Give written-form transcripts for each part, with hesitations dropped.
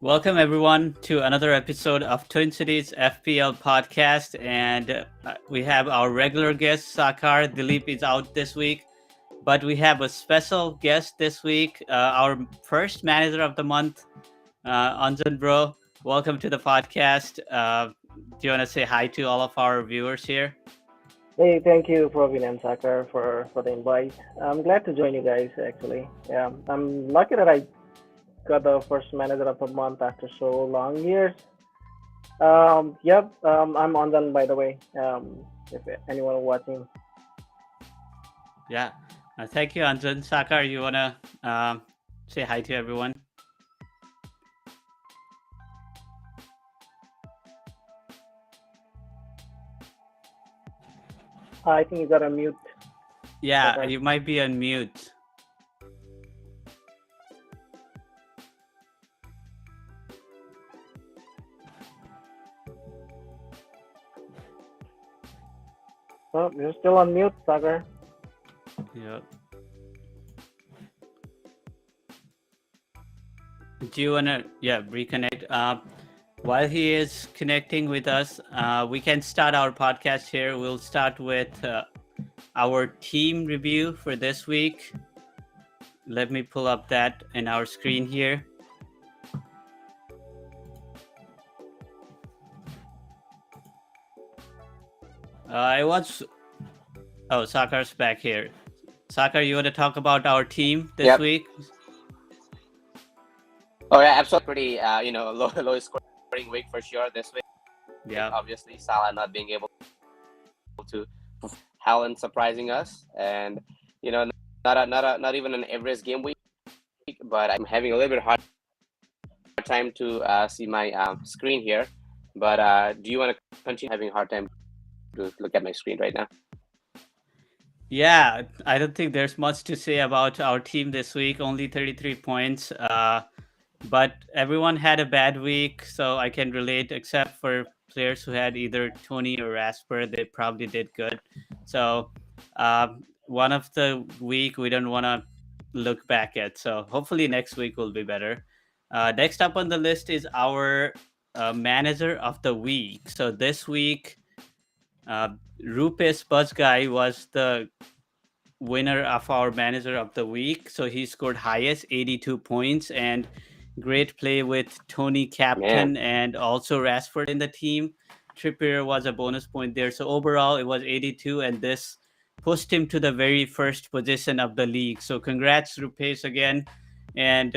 Welcome everyone to another episode of TwinCities FPL Podcast, and we have our regular guest Sakar. Dilip is out this week, but we have a special guest this week, our first manager of the month, Anjan Bro. Welcome to the podcast. Do you want to say hi to all of our viewers here? Hey, thank you, Praveen and Sakar, for the invite. I'm glad to join you guys, actually. Yeah, I'm lucky that I got the first manager of the month after so long years. I'm on done, by the way, if anyone watching. Yeah. Thank you, Anjan. Sakar, you want to say hi to everyone? I think you got a mute, Yeah, Sakar. you might be on mute. Oh, you're still on mute, Sakar. Yeah. Do you want to, reconnect? While he is connecting with us, we can start our podcast here. We'll start with our team review for this week. Let me pull up that in our screen here. I was. Oh, Sakar's back here. Sakar, you want to talk about our team this Yep. week? Oh yeah, absolutely. Pretty, low scoring week for sure this week. Yeah. Obviously, Salah not being able to, Haaland surprising us, and not even an average game week. But I'm having a little bit hard time to see my screen here. But do you want to continue having a hard time to look at my screen right now? Yeah, I don't think there's much to say about our team this week. Only 33 points. But everyone had a bad week, so I can relate, except for players who had either Tony or Rasper. They probably did good. So one of the week we don't want to look back at. So hopefully next week will be better. Next up on the list is our manager of the week. So this week, uh, Rupesh Buzz Guy was the winner of our manager of the week. So he scored highest 82 points, and great play with Tony captain Man, and also Rashford in the team. Trippier was a bonus point there. So overall it was 82, and this pushed him to the very first position of the league. So congrats Rupesh again. And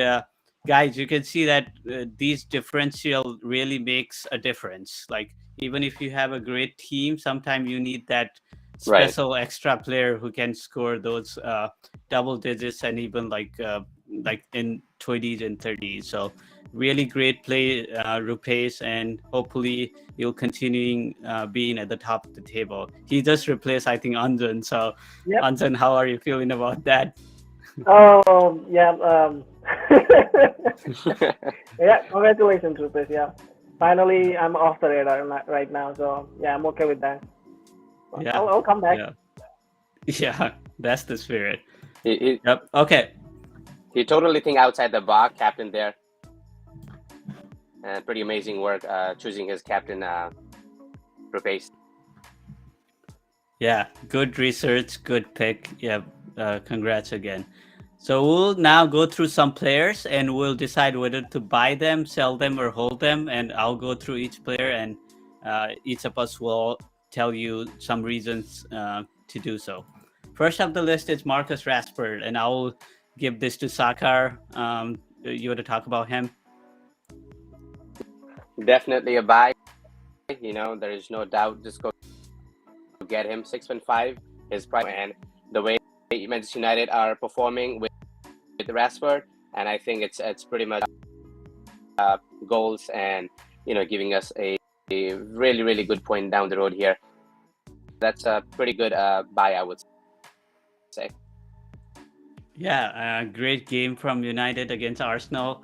guys, you can see that these differential really makes a difference. Like even if you have a great team, sometimes you need that right. special extra player who can score those double digits and even like in 20s and 30s. So really great play, Rupesh, and hopefully you'll continuing being at the top of the table. He just replaced, I think, Anjan. So Yep. Anjan, how are you feeling about that? Oh, yeah. Yeah. Congratulations, Rupesh. Yeah. Finally, I'm off the radar right now, so yeah, I'm okay with that. Yeah, I'll come back. yeah, yeah. That's the spirit. he, Yep. Okay. he totally think outside the box, captain there, and pretty amazing work choosing his captain, Rupesh. Yeah, good research, good pick. Yeah, congrats again. So we'll now go through some players and we'll decide whether to buy them, sell them, or hold them. And I'll go through each player, and each of us will tell you some reasons to do so. First up the list is Marcus Rashford, and I'll give this to Sakar. You want to talk about him? Definitely a buy. There is no doubt. Just go get him 6.5 his price, and the way Manchester United are performing with Rashford, and I think it's pretty much goals and giving us a really good point down the road here. That's a pretty good buy, I would say. Yeah, great game from United against Arsenal,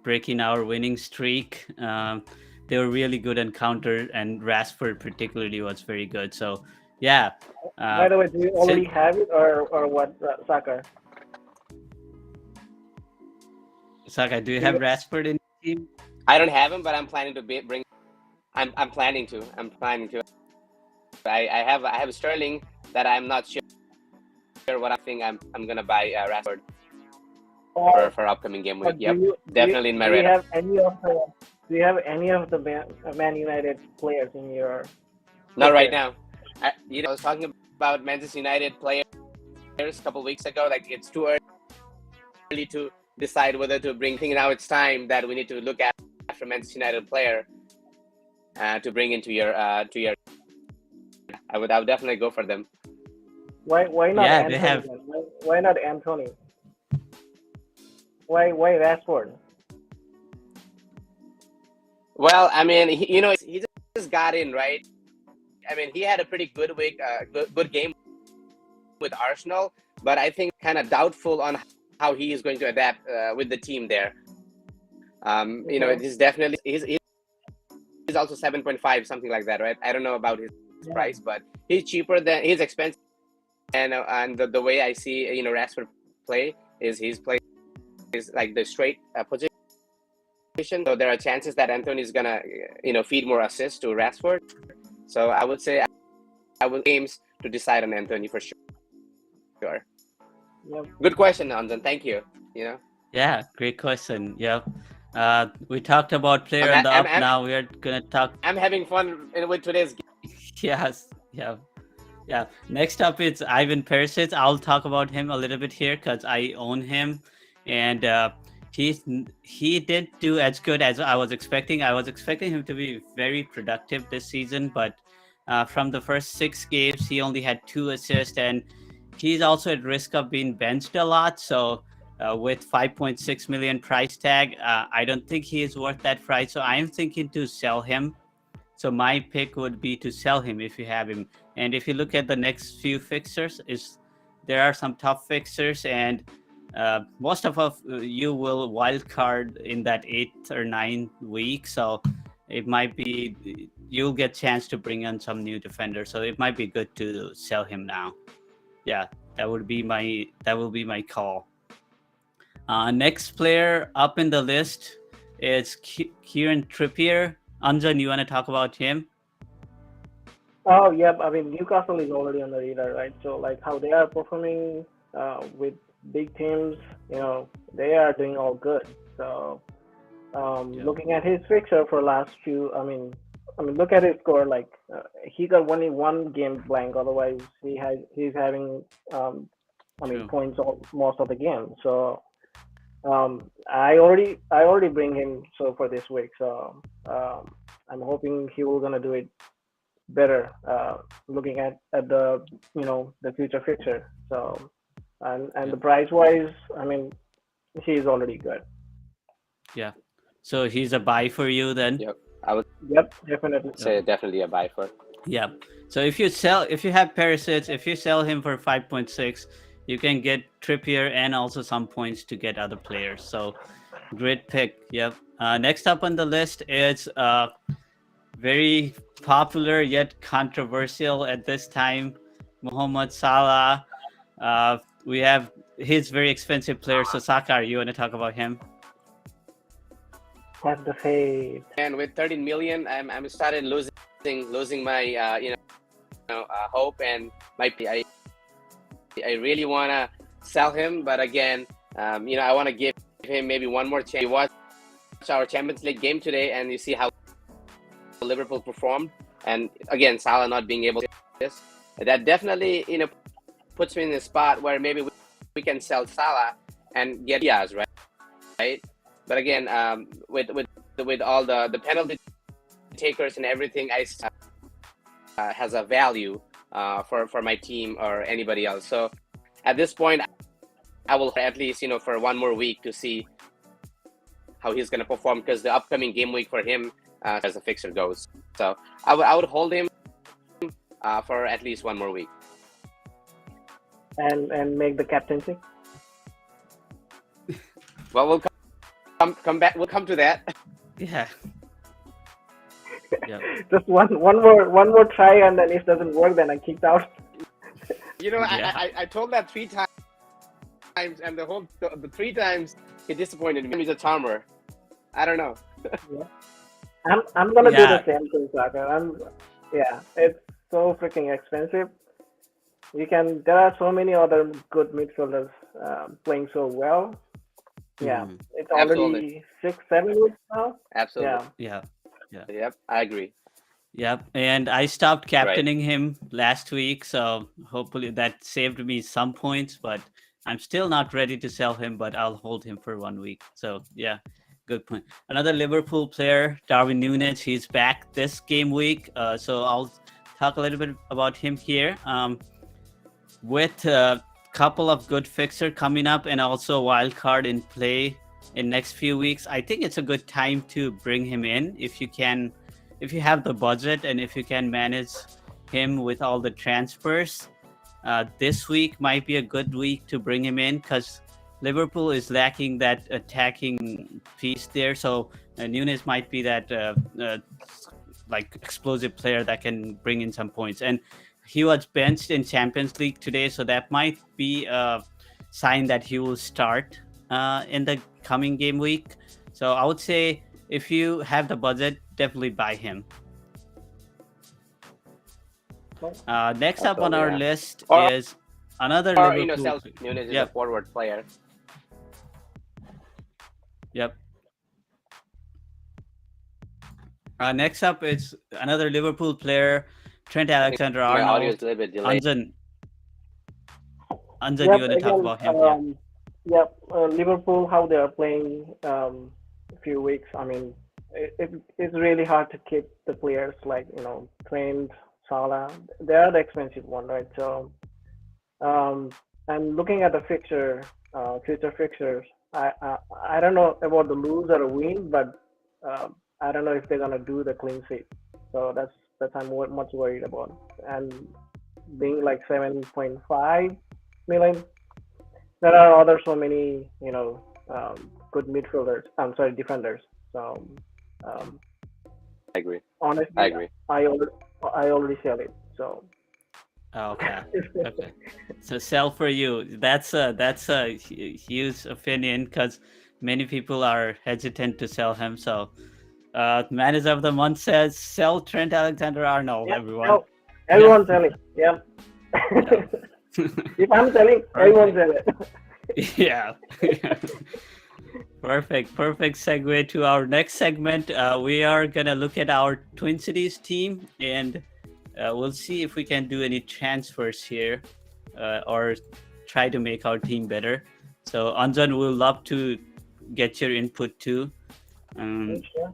breaking our winning streak. They were really good on counter, and Rashford particularly was very good. So, yeah. By the way, do you already have it or what, Sakar? Saka, do you have Rashford in team? I don't have him, but I'm planning to bring. I'm planning to. I have Sterling that I'm not sure what I think I'm gonna buy Rashford for upcoming game week. Yep, definitely in my radar. Do you have any of the Man United players in your? Not right now. I was talking about Manchester United players a couple weeks ago. Like it's too early to decide whether to bring. I think now it's time that we need to look at after Manchester United player to bring into your I would definitely go for them. Why not Yeah, Anthony? they have. Why not Anthony? Why Rashford? Well, I mean, he just got in, right? I mean, he had a pretty good week, good game with Arsenal, but I think kind of doubtful on how he is going to adapt with the team there. He's definitely he's also 7.5, something like that, right? I don't know about his price, but he's expensive, and the way I see Rashford play is he's plays like the straight position, so there are chances that Anthony's gonna feed more assists to Rashford. So I would say I will aims to decide on Anthony for sure. Yep. Good question, Anjan. Thank you. Yeah, great question. Yeah. We talked about player on the up. Now we are gonna talk. I'm having fun with today's game. Yes. Yeah. Next up is Ivan Perisic. I'll talk about him a little bit here because I own him, and he didn't do as good as I was expecting. I was expecting him to be very productive this season, but from the first 6 games, he only had 2 assists, and he's also at risk of being benched a lot. So with 5.6 million price tag, I don't think he is worth that price. So I'm thinking to sell him. So my pick would be to sell him if you have him. And if you look at the next few fixtures, there are some tough fixtures, and most of you will wild card in that 8th or 9th week. So it might be you'll get chance to bring in some new defenders. So it might be good to sell him now. Yeah, that will be my call. Next player up in the list is Kieran Trippier. Anjan, you want to talk about him? Oh, yep. I mean, Newcastle is already on the radar, right? So, like how they are performing with big teams, they are doing all good. So, looking at his fixture for last few, I mean, look at his score. Like he got only 1 game blank. Otherwise, he's having, points most of the game. So, I already bring him for this week. So I'm hoping he will gonna do it better. Looking at the the future fixture. So and the price wise, I mean, he's already good. Yeah. So he's a buy for you then. Yep. I would. Yep, definitely. Say definitely a buy for. Yeah. So if you have Perisic, if you sell him for 5.6. You can get Trippier and also some points to get other players. So, great pick. Yep. Next up on the list is very popular yet controversial at this time, Mohamed Salah. We have his very expensive player. So, Sakar, you want to talk about him? Have the faith. And with 13 million, I'm started losing my hope and my. I really want to sell him, but again, I want to give him maybe one more chance. You watch our Champions League game today, and you see how Liverpool performed. And again, Salah not being able to do this, that definitely puts me in a spot where maybe we can sell Salah and get Diaz, right? But again, with all the penalty takers and everything, I has a value. For my team or anybody else. So at this point, I will at least for one more week to see how he's going to perform, because the upcoming game week for him as the fixture goes. So I would hold him for at least one more week. And make the captaincy. Well, we'll come back. We'll come to that. Yeah. Yep. Just one more try, and then if it doesn't work, then I kicked out. Yeah. I told that 3 times, and the 3 times he disappointed me. He's a charmer. I don't know. Yeah. I'm gonna do the Yeah, same thing, Saka. It's so freaking expensive. There are so many other good midfielders playing so well. Yeah, mhm, it's Absolutely. already 6, 7 weeks now. Absolutely. Yeah, yeah, yeah. Yep. I agree. Yep, and I stopped Right. captaining him last week, so hopefully that saved me some points. But I'm still not ready to sell him, but I'll hold him for 1 week. So yeah, good point. Another Liverpool player, Darwin Núñez, he's back this game week. So I'll talk a little bit about him here. With a couple of good fixer coming up and also a wild card in play in next few weeks, I think it's a good time to bring him in if you can, if you have the budget and if you can manage him with all the transfers. This week might be a good week to bring him in because Liverpool is lacking that attacking piece there. So Nunes might be that like explosive player that can bring in some points. And he was benched in Champions League today, so that might be a sign that he will start in the coming game week. So I would say if you have the budget, definitely buy him. Next up on absolutely. our Yeah. list Or is another Sell Liverpool. Nunes is a Yep, forward player. yep. Next up is another Liverpool player, Trent I think my audio is Alexander-Arnold. a little bit delayed. Anjan, Anjan, you Yep. want to talk Again, about him? Yeah. yep. Liverpool, how they are playing a few weeks. I mean, it's really hard to keep the players like Trent, Salah. They are the expensive one, right? So I'm looking at the future fixtures. I don't know about the lose or a win, but I don't know if they're gonna do the clean sheet. So that's I'm much worried about. And being like 7.5 million, there are other so many good midfielders. I'm sorry, defenders. So um, I agree. I honestly, agree. I already sell it. So Okay. Okay. So sell for you. That's a huge opinion because many people are hesitant to sell him. So, manager of the month says sell Trent Alexander-Arnold. yeah, Everyone. no, Yeah. everyone's selling. Yeah. Yeah. If I'm selling, everyone's Perfect. selling. Yeah. Perfect. Perfect segue to our next segment. We are gonna look at our Twin Cities team and we'll see if we can do any transfers here or try to make our team better. So Anjan will love to get your input too. Um, Sure.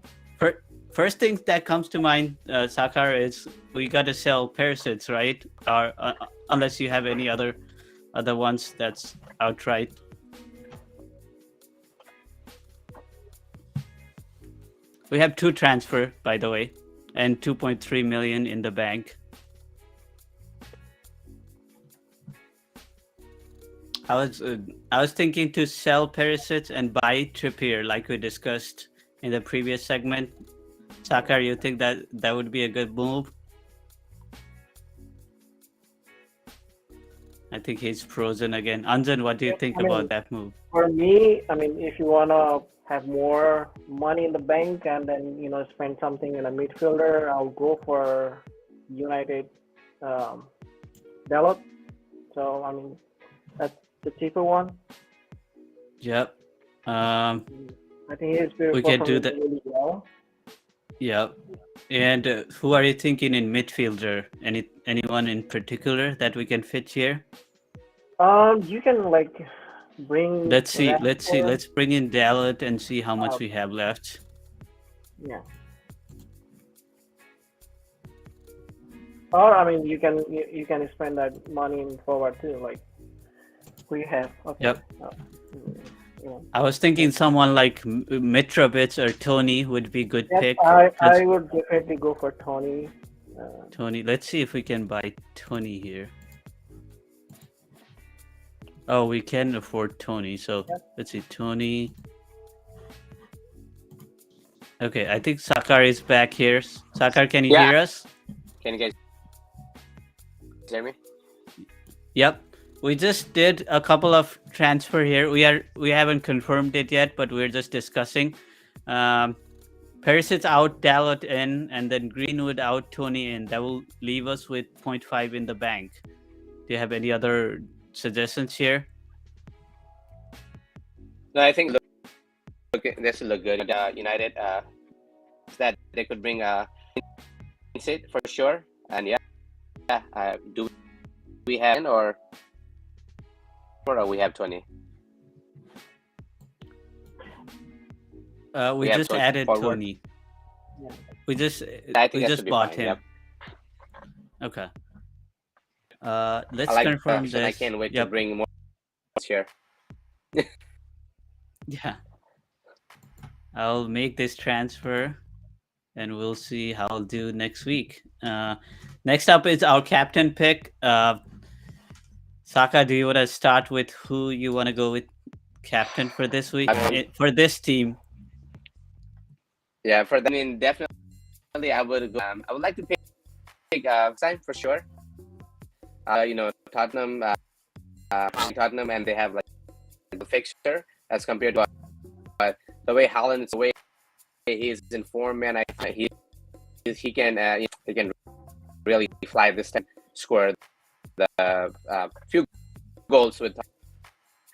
First thing that comes to mind, Sakar, is we gotta sell parasites, right? Or unless you have any other ones that's outright. We have 2 transfer, by the way, and 2.3 million in the bank. I was thinking to sell Perisic and buy Trippier, like we discussed in the previous segment. Sakar, you think that would be a good move? I think he's frozen again. Anjan, what do you think I about mean, that move? for me, I mean, if you wanna have more money in the bank and then spend something in a midfielder, I'll go for United Dalot. So I mean, that's the cheaper one. Yep. I think he's been We can do performing that. really well. Yep. And who are you thinking in midfielder? Anyone in particular that we can fit here? You can like bring Let's see. Rashford. Let's bring in Dalot and see how much Uh, we have left. yeah. Or I mean, you can spend that money in forward too. Like we have. Okay. Yep. Yeah. I was thinking someone like Mitrovic or Tony would be good Yep. pick. I would definitely go for Tony. Tony. Let's see if we can buy Tony here. Oh, we can afford Tony. So Yep. let's see, Tony. Okay, I think Sakar is back here. Sakar, can you Yeah. hear us? Can you guys hear me? Yep. We just did a couple of transfer here. We haven't confirmed it yet, but we're just discussing. Perisic out, Dalot in, and then Greenwood out, Tony in. That will leave us with 0.5 in the bank. Do you have any other suggestions here? No, I think this will look good. United, that they could bring it for sure. And do we have or we have 20? We just added forward. Tony. Yeah. We just bought him. Yep. Okay. Let's I like confirm this. this. I can't wait to bring more here. Yeah. I'll make this transfer and we'll see how I'll do next week. Next up is our captain pick. Saka, do you want to start with who you want to go with captain for this week? For this team? Yeah, definitely I would go. I would like to pick Sign for sure. Tottenham, and they have like the fixture as compared to the way Haaland is, the way he's in form, man. He can really fly this time, score the few goals with.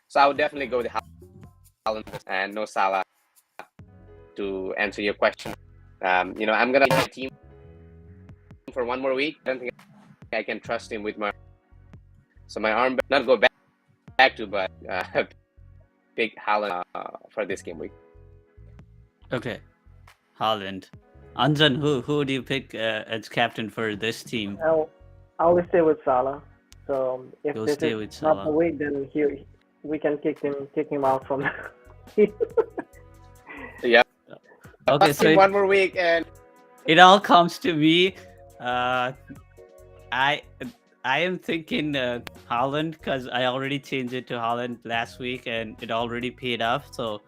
So I would definitely go with Haaland and no Salah. To answer your question, I'm gonna my team for one more week. I don't think I can trust him with my arm. Not go back to, but pick Haaland for this game week. Okay, Haaland. Anjan, who do you pick as captain for this team? I'll stay with Salah. So if You'll this stay is with not Salah. the week, then we can kick him out from. Yeah. Okay, so one more week and it all comes to me. I am thinking Haaland because I already changed it to Haaland last week and it already paid off. So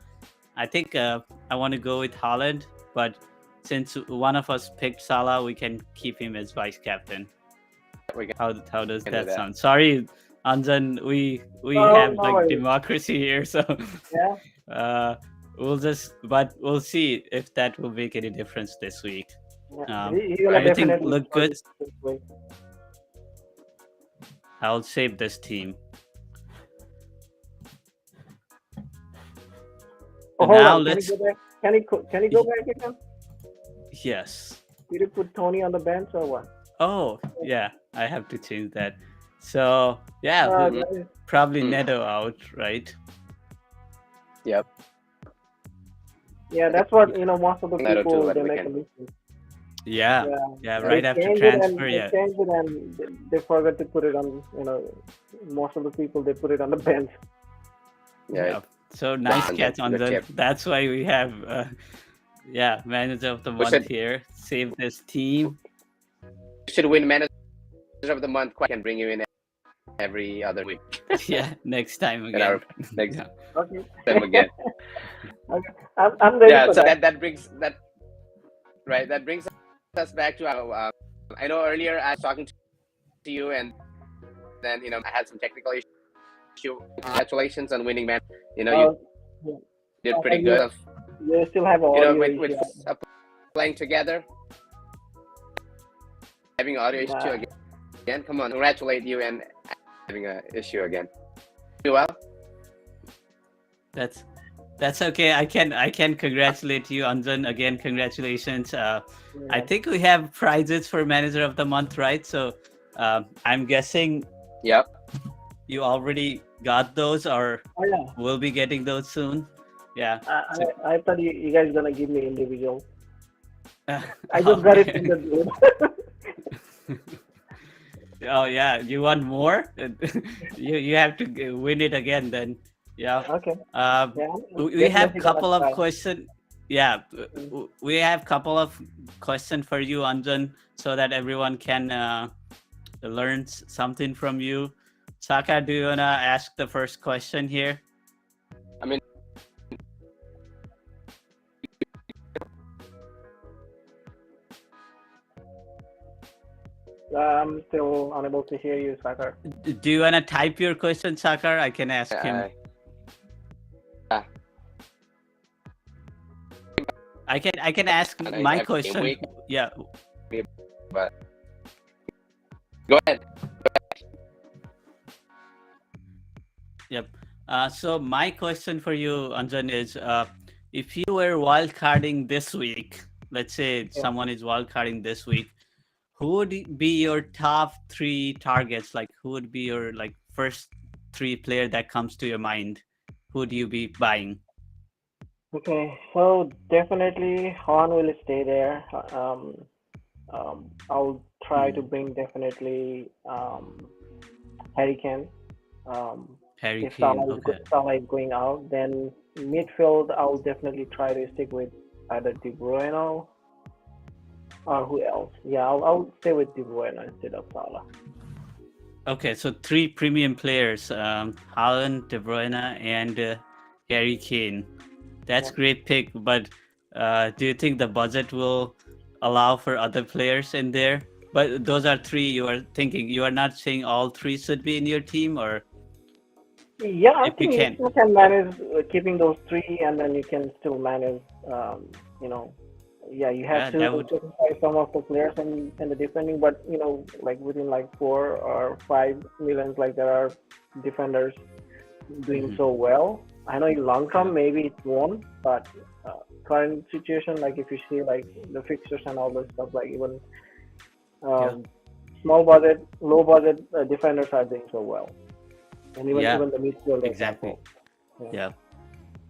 I think I want to go with Haaland, but since one of us picked Salah, we can keep him as vice captain. How does that sound? Sorry, Anjan, we have democracy here, so yeah. We'll see if that will make any difference this week. Everything Everything looked good. I'll save this team. Oh, hold on. Can you go back again? Yes. Did you put Tony on the bench or what? Oh, yeah. I have to change that. So, probably Neto out, right? Yep. Yeah, that's what most of the people they make a mistake. Yeah, right after transfer, They changed it and they forgot to put it on. Most of the people they put it on the bench. Yeah. So nice catch on the. That's why we have, manager of the month here. Save this team. Should win manager of the month. I can bring you in every other week. Yeah, next time again. Next Okay. time again. Okay. I'm ready for so that. that brings us back to our. I know earlier I was talking to you, and then I had some technical issue. Congratulations on winning, man. You did pretty good. You still have audio with playing together, having audio issue again. Come on, congratulate you and having an issue again. Do well. That's okay. I can congratulate you, Anjan. Again, congratulations. I think we have prizes for manager of the month, right? So I'm guessing. Yep. You already got those, or will be getting those soon. Yeah. I thought you guys gonna give me individual. I just got it in the group. Oh yeah, you want more? you have to win it again then. Yeah. Okay. We have couple of questions. Yeah, we have couple of questions for you, Anjan, so that everyone can learn something from you. Saka, do you wanna ask the first question here? I mean, I'm still unable to hear you, Sakar. Do you wanna type your question, Sakar? I can ask him. I can ask my Every game question. week. Yeah. But go ahead. Yep. So my question for you, Anjan, is if you were wildcarding this week, let's say Yeah. someone is wildcarding this week, who would be your top three targets? Like, who would be your like first three player that comes to your mind? Who would you be buying? Okay, so definitely Han will stay there. I'll try to Hmm. bring definitely Harry Kane. Um, Harry if Kane. Okay. Salah is going out, then midfield I'll definitely try to stick with either De Bruyne or who else. Yeah, I'll stay with De Bruyne instead of Salah. Okay. So three premium players: Haaland, De Bruyne, and Harry Kane. That's Yeah. great pick, but do you think the budget will allow for other players in there? But those are three you are thinking. You are not saying all three should be in your team, or Yeah, I if you think you can. still can manage keeping those three, and then you can still manage. You know, yeah, you have Yeah, to that would. sacrifice some of the players and the defending, but like within like 4 or 5 millions, like there are defenders doing Mhm. so well. I know in long Yeah, term maybe it won't, but current situation, like if you see like the fixtures and all this stuff, like even yeah, um, small budget, low budget defenders are doing so well, and even yeah, even the midfielders as exactly. well. Yeah. Yeah.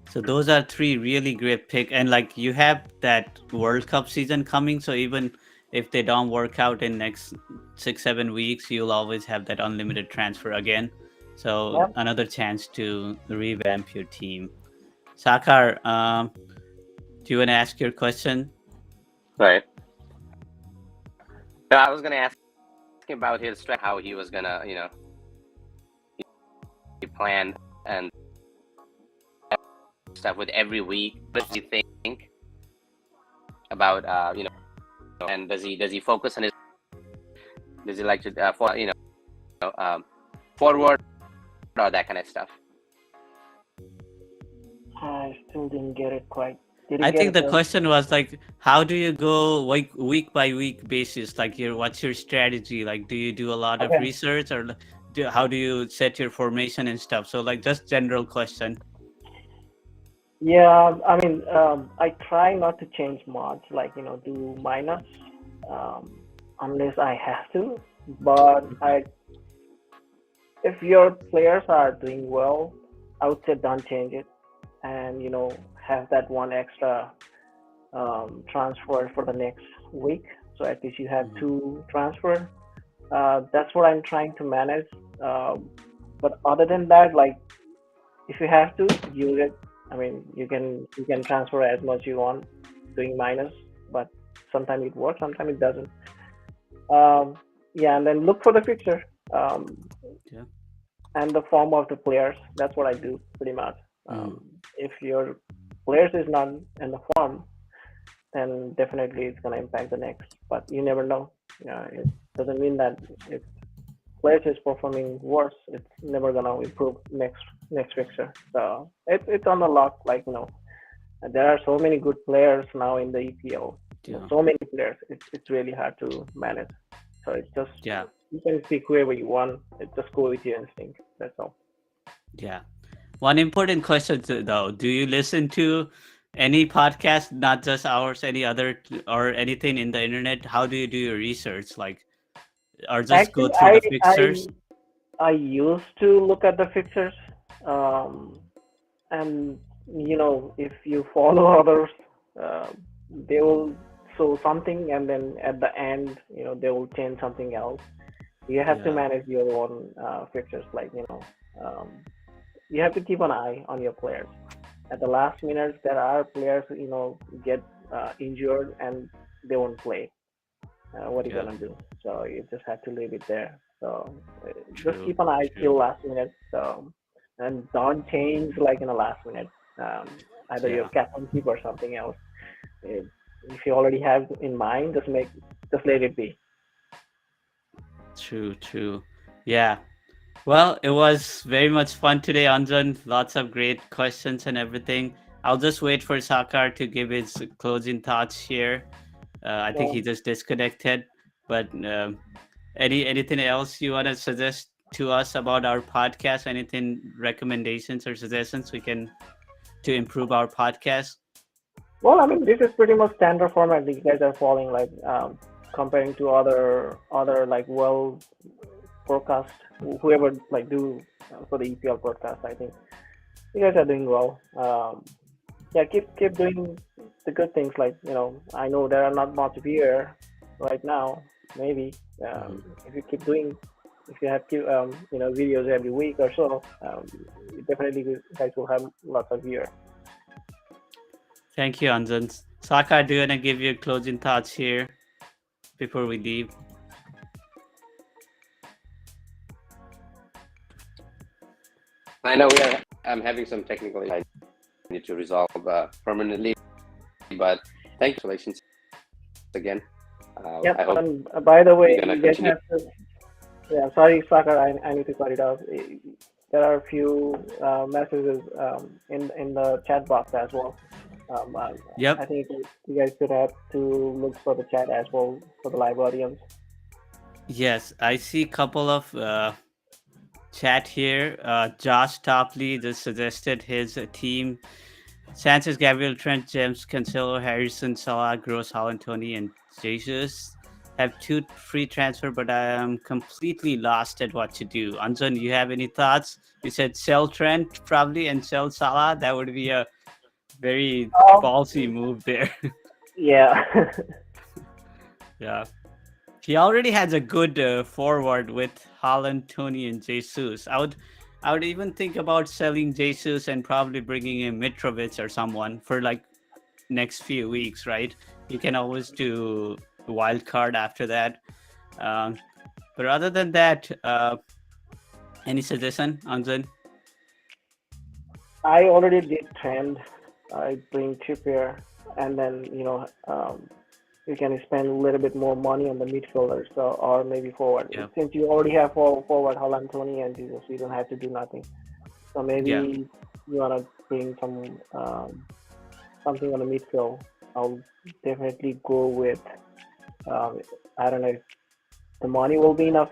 So those are three really great pick, and like you have that World Cup season coming, so even if they don't work out in next 6 7 weeks, you'll always have that unlimited transfer again. So Yeah. another chance to revamp your team. Sakar, do you want to ask your question? Right. No, I was gonna ask him about his strategy, how he was gonna, he planned and stuff with every week. What does he think about, and does he focus on his? Does he like to, forward or that kind of stuff? I still didn't get it quite. I Didn't get think it the quite. question was like, how do you go week by week basis? Like, what's your strategy? Like, do you do a lot of Okay. research, or how do you set your formation and stuff? So, like, just general question. Yeah, I mean, I try not to change much, like do minus, um, unless I have to. But Mhm. if your players are doing well, I would say don't change it, and have that one extra transfer for the next week. So at least you have Mhm. two transfer. That's what I'm trying to manage. But other than that, like if you have to use it, I mean, you can transfer as much you want doing minus, but sometimes it works, sometimes it doesn't. Um, yeah, and then look for the fixture um, Yeah. and the form of the players. That's what I do pretty much. Mhm. If your players is not in the form, then definitely it's gonna impact the next. But you never know. It doesn't mean that if players is performing worse, it's never gonna improve next fixture. So it's on the luck. Like there are so many good players now in the EPL. Yeah. So many players. It's really hard to manage. So it's just Yeah. you can pick whoever you want. It just go with your instinct. That's all. Yeah. One important question though: do you listen to any podcast, not just ours, any other or anything in the internet? How do you do your research? Like, or just go Actually, through I the fixtures? I I used to look at the fixtures, um, and if you follow others, uh, they will show something, and then at the end, they will change something else. You have to Yeah. manage your own fixtures, like um, you have to keep an eye on your players. At the last minute, there are players get injured and they won't play. What are you Yeah. gonna do? So you just have to leave it there. So just True. keep an eye True. till last minute. So and don't change like in the last minute. Either your Yeah. captaincy or something else. If if you already have in mind, just let it be. True. True. Yeah. Well, it was very much fun today, Anjan. Lots of great questions and everything. I'll just wait for Sakar to give his closing thoughts here. I think he Um, just disconnected. But anything else you want to suggest to us about our podcast? Anything recommendations or suggestions we can to improve our podcast? well, I mean, this is pretty much standard format that you guys are following, like comparing to other like well forecast, whoever like do for the EPL podcast. I think you guys are doing well. Yeah, keep doing the good things. Like I know there are not much beer right now. Maybe if you keep doing, if you have videos every week or so, definitely you guys will have lots of beer. Thank you, Anjan. Sakar, do you want to give your closing thoughts here before we leave? I know I'm having some technical issues I need to resolve permanently, but thank you, congratulations again. Yep. I hope And by the way, we're gonna you guys continue. have to. Yeah, sorry, Sakar. I need to cut it off. There are a few messages in the chat box as well. Yep. I think you guys should have to look for the chat as well for the live audience. Yes, I see a couple of chat here. Josh Topley just suggested his team: Sanchez, Gabriel, Trent, James, Cancelo, Harrison, Salah, Gross, Holland, Tony, and Jesus. Have 2 free transfer, but I am completely lost at what to do. Anjan, you have any thoughts? You said sell Trent probably and sell Salah. That would be a very Um, ballsy move there. yeah. Yeah. He already has a good forward with Holland, Tony, and Jesus. I would even think about selling Jesus and probably bringing in Mitrovic or someone for like next few weeks, right? You can always do wild card after that. Um, but other than that, any suggestion, Anjan? I already did trend. I bring Trippier, and then you can spend a little bit more money on the midfielders, so, or maybe forward. Yeah, Since you already have forward Holland, Tony, and Jesus, you don't have to do nothing. So maybe yeah. you wanna bring something on the midfield. I'll definitely go with. I don't know if the money will be enough.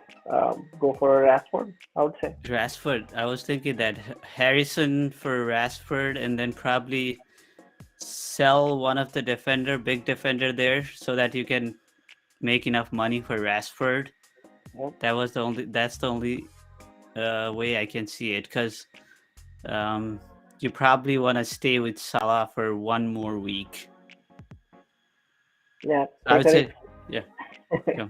Go for Rashford, I would say. Rashford. I was thinking that Harrison for Rashford, and then probably sell one of the big defender there, so that you can make enough money for Rashford. Yep. That's the only way I can see it, because you probably want to stay with Salah for one more week. Yeah, I would take say, yeah, yeah,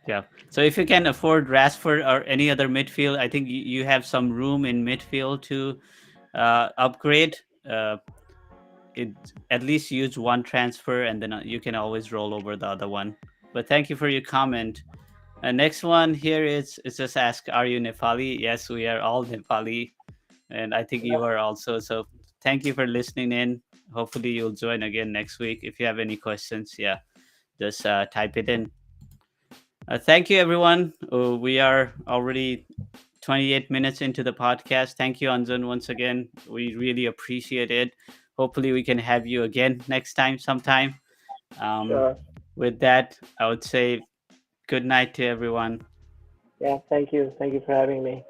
yeah. So if you can afford Rashford or any other midfield, I think you have some room in midfield to upgrade. It at least use one transfer, and then you can always roll over the other one. But thank you for your comment. Next one here is just ask, are you Nepali? Yes, we are all Nepali, and I think you are also. So thank you for listening in. Hopefully you'll join again next week. If you have any questions, yeah, just type it in. Thank you, everyone. We are already 28 minutes into the podcast. Thank you, Anjan, once again. We really appreciate it. Hopefully we can have you again next time sometime. Sure. With that, I would say good night to everyone. Yeah, thank you. Thank you for having me.